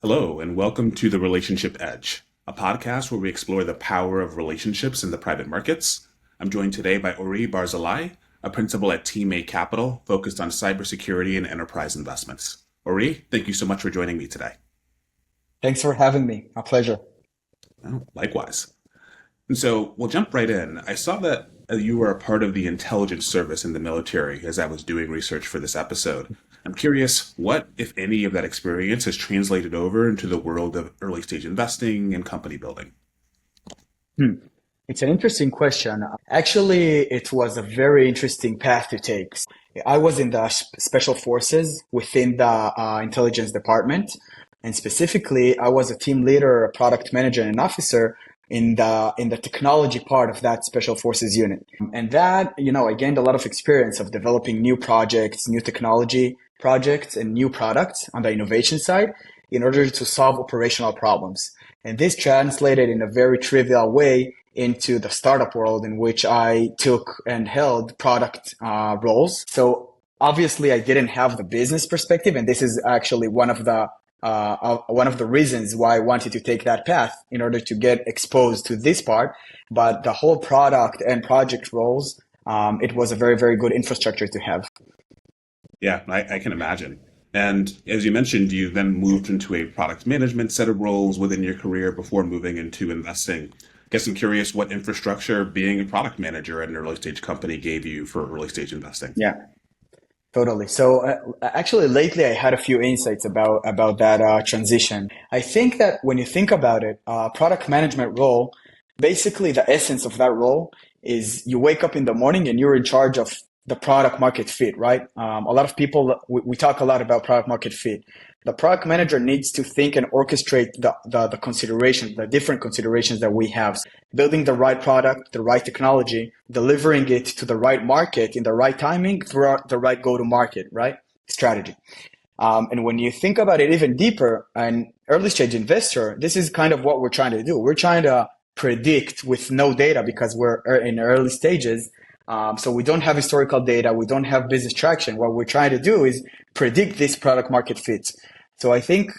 Hello, and welcome to The Relationship Edge, a podcast where we explore the power of relationships in the private markets. I'm joined today by Ori Barzilay, a principal at Team8 Capital, focused on cybersecurity and enterprise investments. Ori, thank you so much for joining me today. Thanks for having me. A pleasure. Oh, likewise. And so we'll jump right in. I saw that you were a part of the intelligence service in the military as I was doing research for this episode. I'm curious what, if any, of that experience has translated over into the world of early stage investing and company building. Hmm. It's an interesting question. Actually, it was a very interesting path to take. I was in the special forces within the intelligence department, and specifically, I was a team leader, a product manager, and an officer in the technology part of that special forces unit. And that, I gained a lot of experience of developing new projects, new technology projects, and new products on the innovation side in order to solve operational problems. And this translated in a very trivial way into the startup world in which I took and held product roles. So obviously I didn't have the business perspective, and this is actually one of the reasons why I wanted to take that path in order to get exposed to this part. But the whole product and project roles, it was a very, very good infrastructure to have. Yeah, I can imagine. And as you mentioned, you then moved into a product management set of roles within your career before moving into investing. I guess I'm curious what infrastructure being a product manager at an early stage company gave you for early stage investing. Yeah, totally. So actually, lately I had a few insights about that transition. I think that when you think about it, product management role, basically the essence of that role is you wake up in the morning and you're in charge of the product market fit, right? A lot of people, we talk a lot about product market fit. The product manager needs to think and orchestrate the considerations, the different considerations that we have. Building the right product, the right technology, delivering it to the right market in the right timing throughout the right go-to-market, right? Strategy. And when you think about it even deeper, an early stage investor, this is kind of what we're trying to do. We're trying to predict with no data because we're in early stages. So we don't have historical data. We don't have business traction. What we're trying to do is predict this product market fit. So I think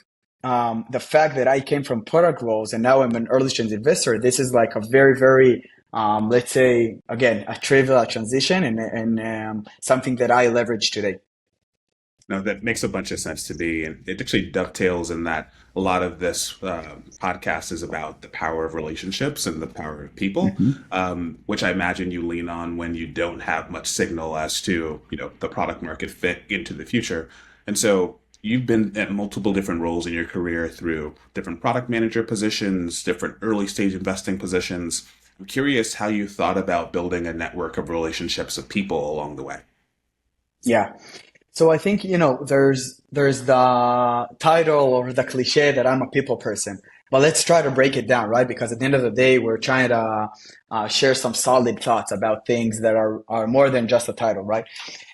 the fact that I came from product roles and now I'm an early stage investor, this is like a very, very, let's say, again, a trivial transition and something that I leverage today. No, that makes a bunch of sense to me. And it actually dovetails in that a lot of this podcast is about the power of relationships and the power of people, which I imagine you lean on when you don't have much signal as to, the product market fit into the future. And so you've been at multiple different roles in your career through different product manager positions, different early stage investing positions. I'm curious how you thought about building a network of relationships of people along the way. Yeah. So I think, there's the title or the cliche that I'm a people person, but let's try to break it down, right? Because at the end of the day, we're trying to share some solid thoughts about things that are more than just a title, right?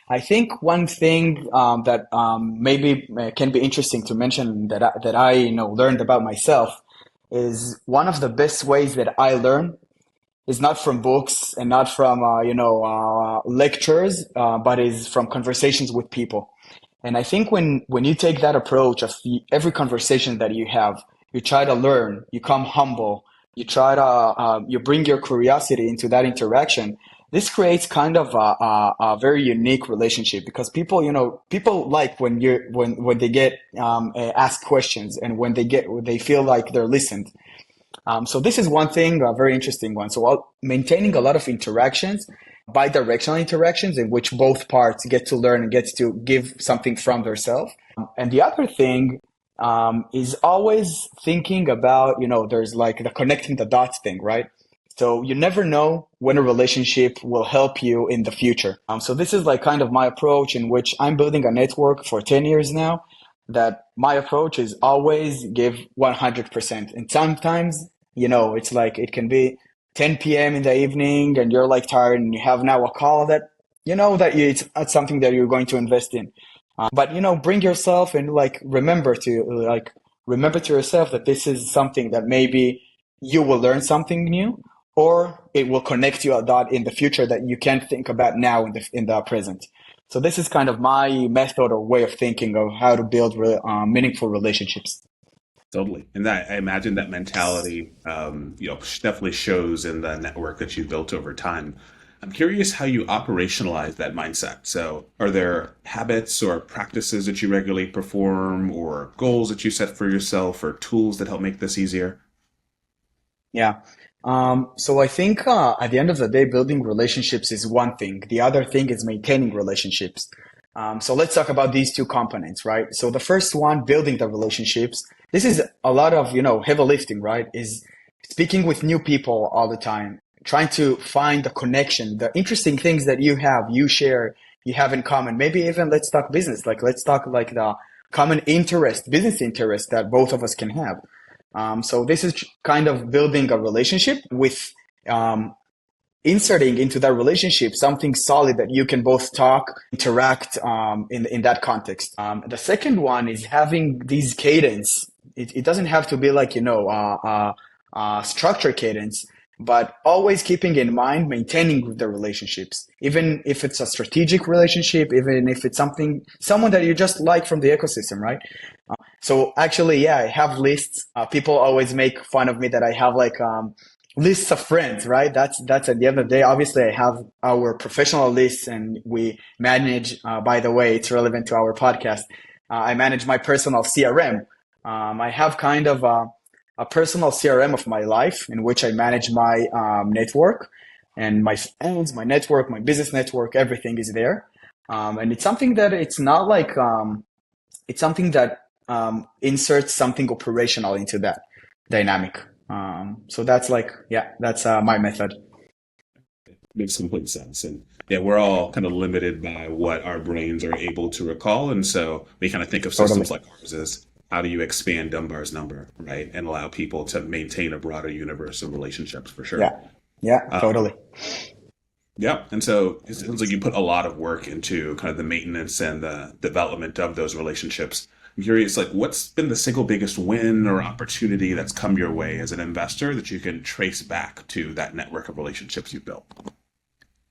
I think one thing that maybe can be interesting to mention that I learned about myself is one of the best ways that I learn is not from books and not from lectures, but is from conversations with people. And I think when you take that approach of every conversation that you have, you try to learn, you come humble, you try to you bring your curiosity into that interaction. This creates kind of a very unique relationship because people like when they get asked questions and when they feel like they're listened. So this is one thing, a very interesting one. So maintaining a lot of interactions, bi-directional interactions in which both parts get to learn and get to give something from themselves. And the other thing is always thinking about, there's like the connecting the dots thing, right? So you never know when a relationship will help you in the future. So this is like kind of my approach in which I'm building a network for 10 years now that my approach is always give 100%. And sometimes, it's like it can be 10 p.m. in the evening and you're like tired and you have now a call that, it's something that you're going to invest in. But, bring yourself and remember to yourself that this is something that maybe you will learn something new or it will connect you a dot in the future that you can't think about now in the present. So this is kind of my method or way of thinking of how to build meaningful relationships. Totally. And that, I imagine that mentality, definitely shows in the network that you've built over time. I'm curious how you operationalize that mindset. So, are there habits or practices that you regularly perform, or goals that you set for yourself, or tools that help make this easier? Yeah. So I think at the end of the day, building relationships is one thing. The other thing is maintaining relationships. So let's talk about these two components, right? So the first one, building the relationships. This is a lot of, heavy lifting, right? Is speaking with new people all the time, trying to find the connection, the interesting things that you share, you have in common. Maybe even let's talk business, like let's talk like the common interest, business interest that both of us can have. So this is kind of building a relationship with um, inserting into that relationship something solid that you can both talk, interact in that context. The second one is having these cadence. It doesn't have to be like, structure cadence, but always keeping in mind maintaining the relationships, even if it's a strategic relationship, even if it's someone that you just like from the ecosystem, right? So actually, yeah, I have lists. People always make fun of me that I have like lists of friends, right? That's at the end of the day. Obviously, I have our professional lists, and we manage. By the way, it's relevant to our podcast. I manage my personal CRM. I have kind of a personal CRM of my life in which I manage my network and my friends, my network, my business network. Everything is there, and it's something that it's not like it's something that inserts something operational into that dynamic. So that's like, yeah, that's my method. Makes complete sense. And yeah, we're all kind of limited by what our brains are able to recall. And so we kind of think of Totally. systems like ours as how do you expand Dunbar's number, right? And allow people to maintain a broader universe of relationships for sure. Yeah. Yeah, totally. Yeah. And so it sounds like you put a lot of work into kind of the maintenance and the development of those relationships. I'm curious, like, what's been the single biggest win or opportunity that's come your way as an investor that you can trace back to that network of relationships you've built?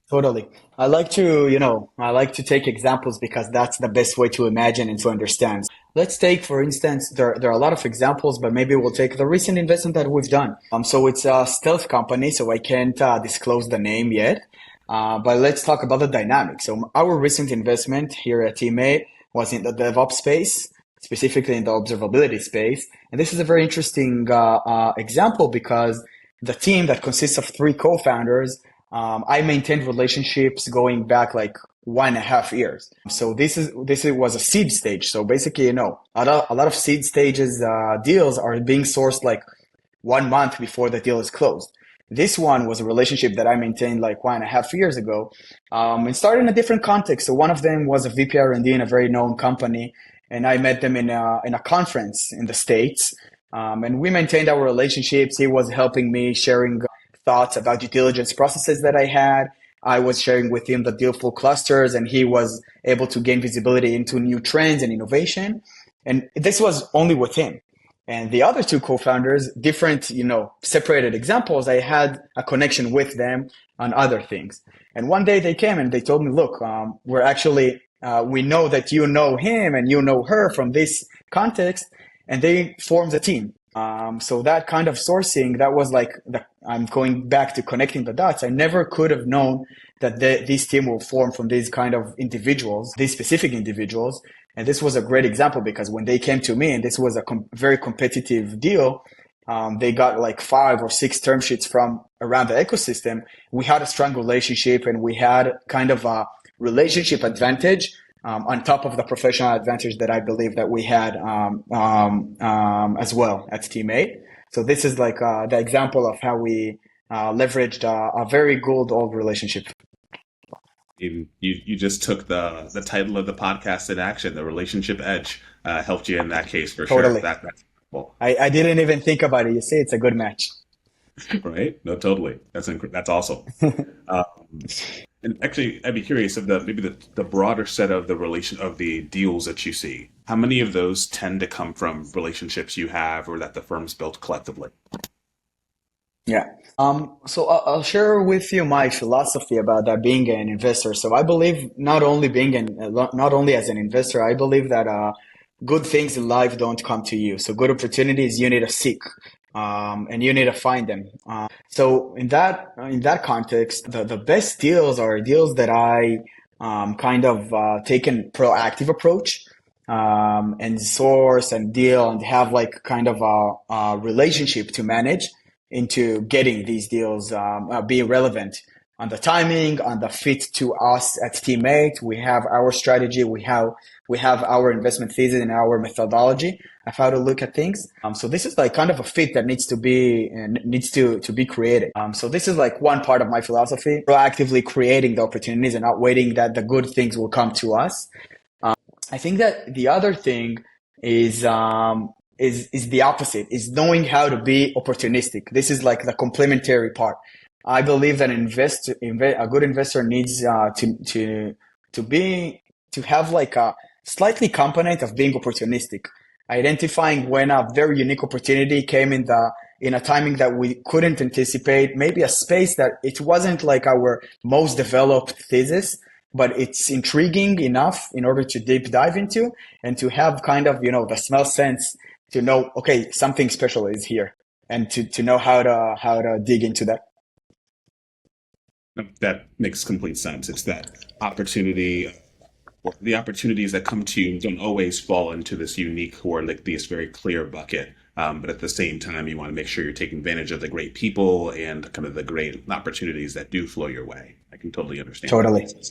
Totally. I like to take examples because that's the best way to imagine and to understand. Let's take, for instance, there are a lot of examples, but maybe we'll take the recent investment that we've done. So it's a stealth company, so I can't disclose the name yet. But let's talk about the dynamics. So our recent investment here at Team8 was in the DevOps space, specifically in the observability space. And this is a very interesting example because the team that consists of three co-founders, I maintained relationships going back like 1.5 years. So this was a seed stage. So basically, a lot of seed stages deals are being sourced like 1 month before the deal is closed. This one was a relationship that I maintained like 1.5 years ago, and started in a different context. So one of them was a VP R&D in a very known company, and I met them in a conference in the States, and we maintained our relationships. He was helping me, sharing thoughts about due diligence processes that I had. I was sharing with him the deal flow clusters, and he was able to gain visibility into new trends and innovation. And this was only with him. And the other two co-founders, different, separated examples, I had a connection with them on other things. And one day they came and they told me, look, we know that you know him and you know her from this context, and they formed a team. So that kind of sourcing, that was like, I'm going back to connecting the dots. I never could have known that this team will form from these kind of individuals, these specific individuals. And this was a great example because when they came to me, and this was a very competitive deal, they got like 5 or 6 term sheets from around the ecosystem. We had a strong relationship, and we had kind of a relationship advantage on top of the professional advantage that I believe that we had as well at Team8. So this is like the example of how we leveraged a very good old relationship. You just took the title of the podcast in action. The relationship edge helped you in that case for sure. Totally. That's cool. I didn't even think about it. You see, it's a good match. Right? No, totally. That's awesome. Um, and actually, I'd be curious of the broader set of the deals that you see. How many of those tend to come from relationships you have or that the firm's built collectively? Yeah. So I'll share with you my philosophy about that being an investor. So I believe not only as an investor, I believe that good things in life don't come to you. So good opportunities you need to seek, and you need to find them. So in that context, the best deals are deals that I kind of taken proactive approach, and source and deal and have like kind of a relationship to manage into getting these deals be relevant on the timing, on the fit to us at Team8. We have our strategy, we have our investment thesis and our methodology of how to look at things. So this is like kind of a fit that needs to be created. So this is like one part of my philosophy: proactively creating the opportunities and not waiting that the good things will come to us. I think that the other thing is is the opposite, is knowing how to be opportunistic. This is like the complementary part. I believe that a good investor needs to have like a slightly component of being opportunistic, identifying when a very unique opportunity came in a timing that we couldn't anticipate, maybe a space that it wasn't like our most developed thesis, but it's intriguing enough in order to deep dive into and to have kind of, the smell sense to know, okay, something special is here, and to know how to dig into that. That makes complete sense. It's that opportunity, or the opportunities that come to you don't always fall into this unique or like this very clear bucket. But at the same time, you want to make sure you're taking advantage of the great people and kind of the great opportunities that do flow your way. I can totally understand Totally. that.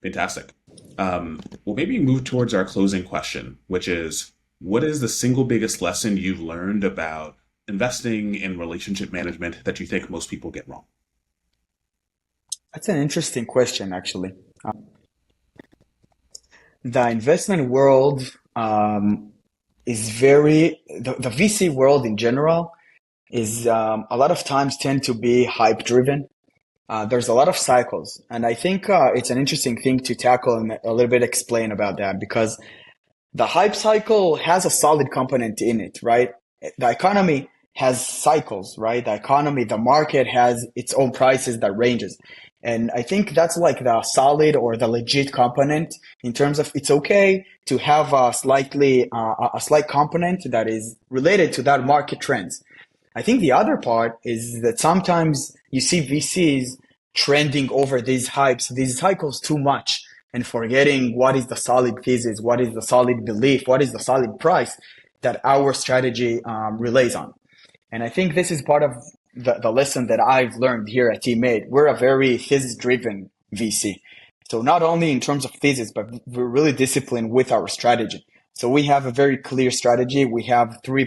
Fantastic. We'll maybe move towards our closing question, which is, what is the single biggest lesson you've learned about investing in relationship management that you think most people get wrong? That's an interesting question, actually. The investment world is the VC world in general is a lot of times tend to be hype driven. There's a lot of cycles, and I think it's an interesting thing to tackle and a little bit explain about that, because the hype cycle has a solid component in it, right? The economy has cycles, right? The market has its own prices that ranges. And I think that's like the solid or the legit component in terms of it's okay to have a slight component that is related to that market trends. I think the other part is that sometimes you see VCs trending over these hypes, these cycles too much, and forgetting what is the solid thesis, what is the solid belief, what is the solid price that our strategy relays on. And I think this is part of the lesson that I've learned here at Team8. We're a very thesis-driven VC. So not only in terms of thesis, but we're really disciplined with our strategy. So we have a very clear strategy. We have three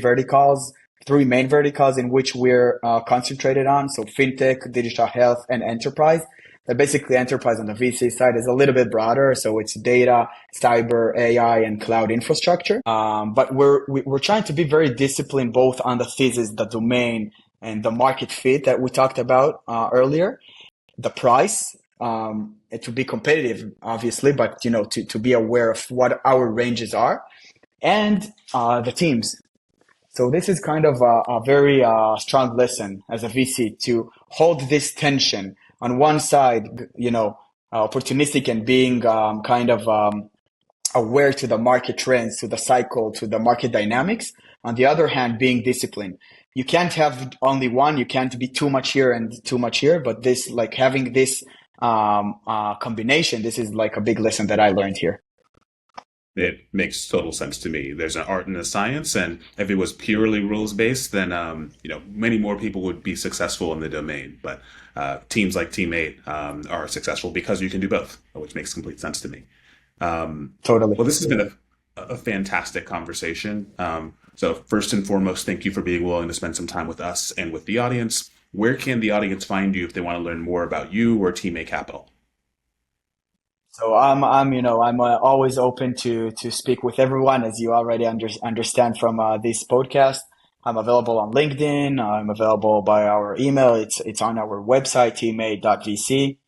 main verticals in which we're concentrated on. So fintech, digital health, and enterprise. That basically enterprise on the VC side is a little bit broader. So it's data, cyber, AI, and cloud infrastructure. But we're trying to be very disciplined both on the thesis, the domain, and the market fit that we talked about earlier. The price, to be competitive, obviously, but to be aware of what our ranges are, and the teams. So this is kind of a very strong lesson as a VC to hold this tension. On one side, opportunistic and being kind of aware to the market trends, to the cycle, to the market dynamics. On the other hand, being disciplined. You can't have only one. You can't be too much here and too much here. But this, like having this combination, this is like a big lesson that I learned here. It makes total sense to me. There's an art and a science, and if it was purely rules based, then many more people would be successful in the domain. But teams like Team8 are successful because you can do both, which makes complete sense to me. Totally. Well, this has been a fantastic conversation. So first and foremost, thank you for being willing to spend some time with us and with the audience. Where can the audience find you if they want to learn more about you or Team8 Capital? So I'm always open to speak with everyone, as you already understand from this podcast. I'm available on LinkedIn. I'm available by our email. It's on our website, team8.vc.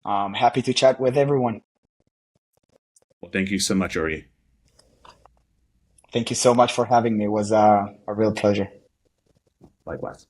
I'm happy to chat with everyone. Well, thank you so much, Ori. Thank you so much for having me. It was a real pleasure. Likewise.